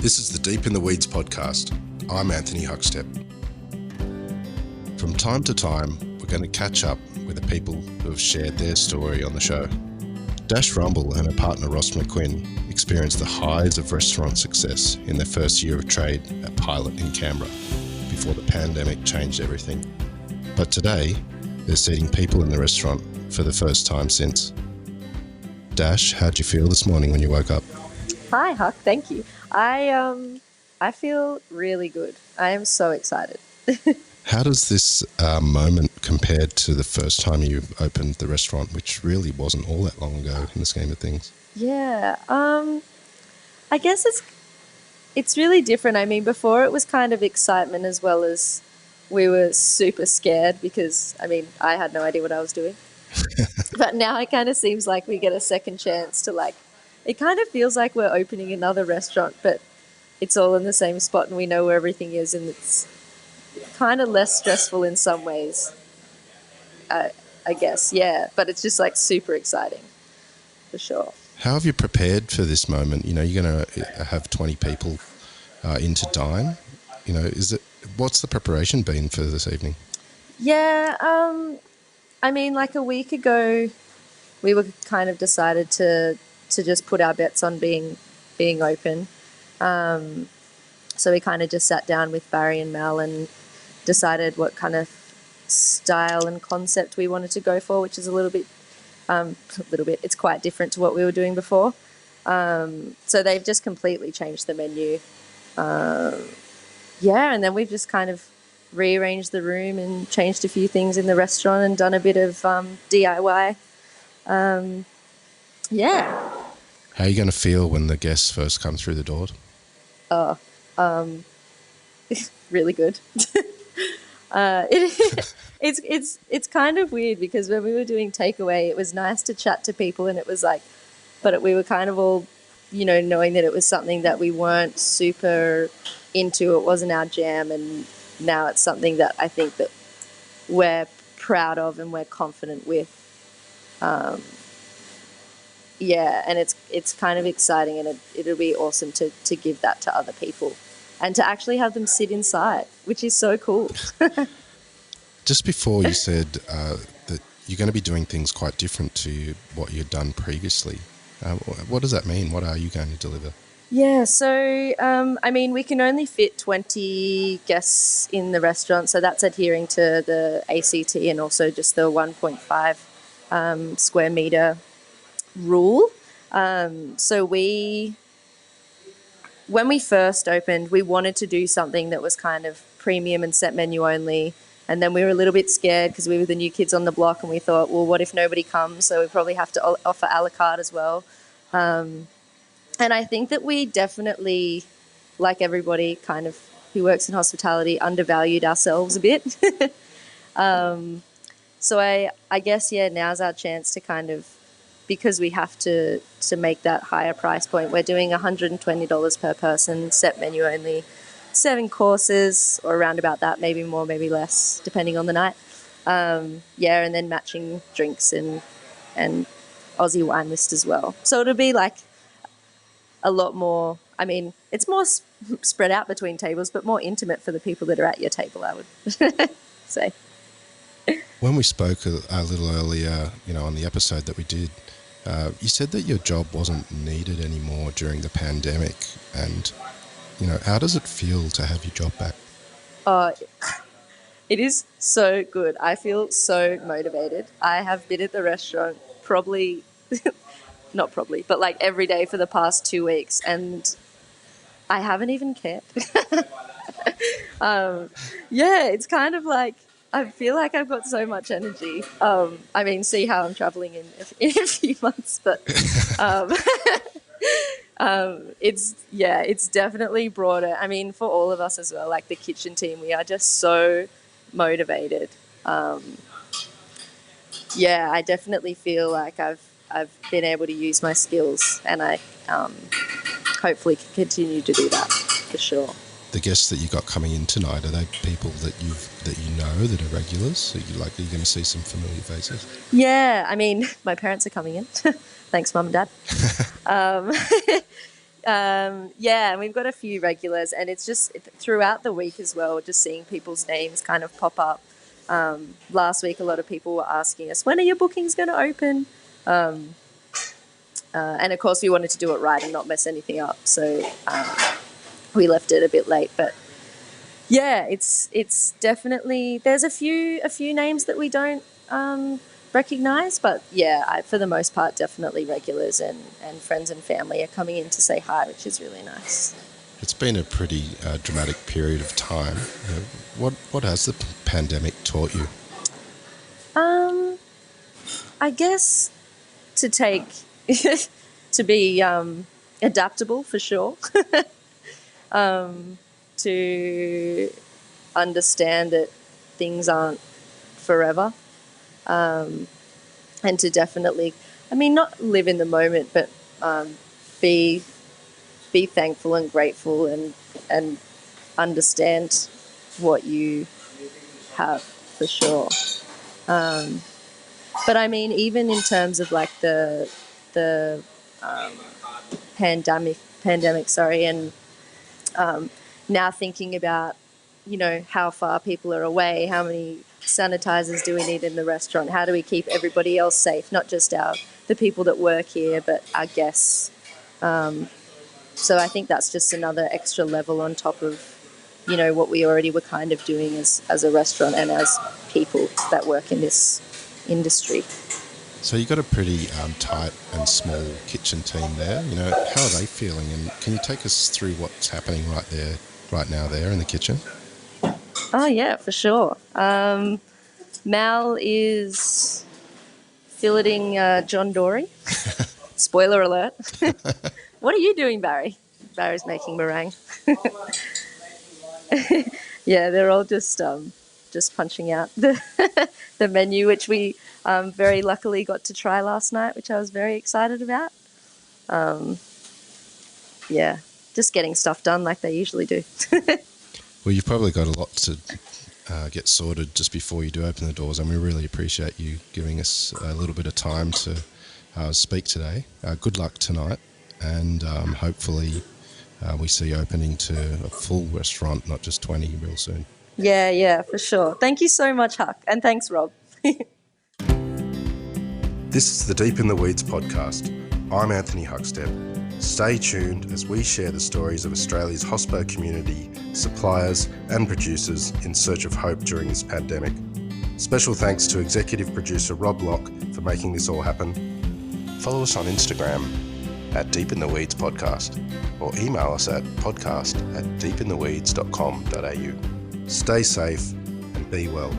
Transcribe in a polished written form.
This is the Deep in the Weeds podcast. I'm Anthony Huckstep. From time to time, we're going to catch up with the people who have shared their story on the show. Dash Rumble and her partner Ross McQuinn experienced the highs of restaurant success in their first year of trade at Pilot in Canberra before the pandemic changed everything. But today, they're seating people in the restaurant for the first time since. Dash, how'd you feel this morning when you woke up? Hi, Huck. Thank you. I feel really good. I am so excited. How does this moment compare to the first time you opened the restaurant, which really wasn't all that long ago in the scheme of things? Yeah. I guess it's really different. I mean, before it was kind of excitement as well as we were super scared because, I had no idea what I was doing. But now it kind of seems like we get a second chance to it kind of feels like we're opening another restaurant, but it's all in the same spot and we know where everything is, and it's kind of less stressful in some ways, I guess, yeah. But it's just super exciting, for sure. How have you prepared for this moment? You know, you're going to have 20 people in to dine. You know, what's the preparation been for this evening? Yeah, a week ago, we were kind of decided to just put our bets on being open. So we kind of just sat down with Barry and Mel and decided what kind of style and concept we wanted to go for, which is a little bit, it's quite different to what we were doing before. So they've just completely changed the menu. And then we've just kind of rearranged the room and changed a few things in the restaurant and done a bit of DIY. How are you going to feel when the guests first come through the door? Really good. It's kind of weird because when we were doing takeaway, it was nice to chat to people, and it was but we were kind of all, knowing that it was something that we weren't super into. It wasn't our jam, and now it's something that I think that we're proud of and we're confident with. And it's kind of exciting, and it'll be awesome to give that to other people and to actually have them sit inside, which is so cool. Just before you said that you're going to be doing things quite different to what you'd done previously. What does that mean? What are you going to deliver? Yeah, so, we can only fit 20 guests in the restaurant, so that's adhering to the ACT and also just the 1.5 square metre rule. So when we first opened, we wanted to do something that was kind of premium and set menu only. And then we were a little bit scared because we were the new kids on the block, and we thought, well, what if nobody comes? So we probably have to offer a la carte as well. And I think that we definitely, like everybody kind of who works in hospitality, undervalued ourselves a bit. So I guess, now's our chance to kind of, because we have to make that higher price point. We're doing $120 per person, set menu only, 7 courses, or around about that, maybe more, maybe less, depending on the night. And then matching drinks and Aussie wine list as well. So it'll be a lot more, it's more spread out between tables, but more intimate for the people that are at your table, I would say. When we spoke a little earlier, on the episode that we did, you said that your job wasn't needed anymore during the pandemic, and how does it feel to have your job back? It is so good. I feel so motivated. I have been at the restaurant every day for the past 2 weeks, and I haven't even cared. It's kind of I feel like I've got so much energy. See how I'm traveling in a few months, but it's definitely broader. For all of us as well, the kitchen team, we are just so motivated. I definitely feel like I've been able to use my skills, and I hopefully can continue to do that for sure. The guests that you got coming in tonight, are they people that you know that are regulars? Are you going to see some familiar faces? Yeah, my parents are coming in. Thanks, Mum and Dad. Yeah, and we've got a few regulars, and it's just throughout the week as well, just seeing people's names kind of pop up. Last week, a lot of people were asking us, when are your bookings going to open? And of course, we wanted to do it right and not mess anything up, so we left it a bit late. But yeah, it's definitely, there's a few names that we don't recognise, but yeah, for the most part, definitely regulars and friends and family are coming in to say hi, which is really nice. It's been a pretty dramatic period of time. What has the pandemic taught you? I guess to be adaptable for sure. To understand that things aren't forever, and to definitely, not live in the moment, but be thankful and grateful and understand what you have for sure. But even in terms of like the pandemic, and now thinking about, how far people are away, how many sanitizers do we need in the restaurant, how do we keep everybody else safe, not just the people that work here, but our guests. So I think that's just another extra level on top of, what we already were kind of doing as a restaurant and as people that work in this industry. So you've got a pretty tight and small kitchen team there. How are they feeling? And can you take us through what's happening right now there in the kitchen? Oh, yeah, for sure. Mal is filleting John Dory. Spoiler alert. What are you doing, Barry? Barry's making meringue. Yeah, they're all just punching out the menu, which we very luckily got to try last night, which I was very excited about. Yeah, just getting stuff done like they usually do. Well, you've probably got a lot to get sorted just before you do open the doors, and we really appreciate you giving us a little bit of time to speak today. Good luck tonight, and hopefully we see you opening to a full restaurant, not just 20, real soon. Yeah, for sure. Thank you so much, Huck, and thanks, Rob. This is the Deep in the Weeds podcast. I'm Anthony Huckstep. Stay tuned as we share the stories of Australia's hospo community, suppliers and producers in search of hope during this pandemic. Special thanks to executive producer Rob Locke for making this all happen. Follow us on Instagram at Deep in the Weeds Podcast, or email us at podcast@deepintheweeds.com.au. Stay safe and be well.